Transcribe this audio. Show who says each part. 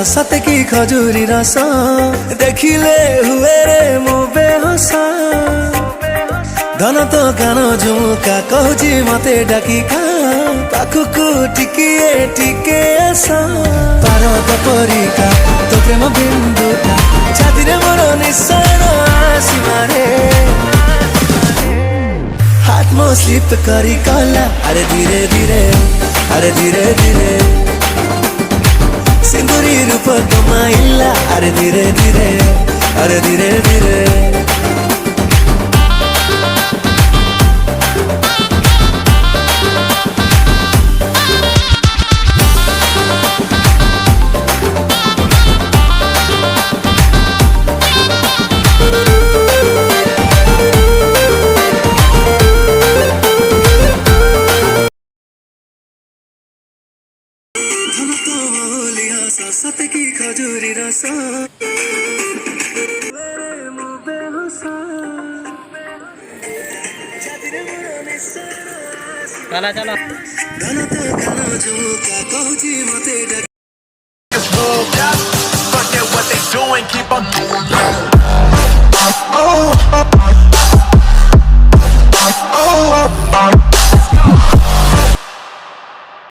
Speaker 1: सते की खजूरी रस देखिले हुए रे मु बेहोस धन तो कान झुमुका कहूची मते डाकी खा पाखुकु टिकिए टिके आस पारद परिका तो प्रेम बिंदुटा छाती रे मोर निशान आसीमारे हाथ मो स्लिप करी कला अरे धीरे धीरे अरे धीरे धीरे सिंदूरी रूप कमाइला अरे धीरे धीरे अरे धीरे धीरे सते की खजूरी रस
Speaker 2: चला चला
Speaker 3: Forget what they doing, keep on doing.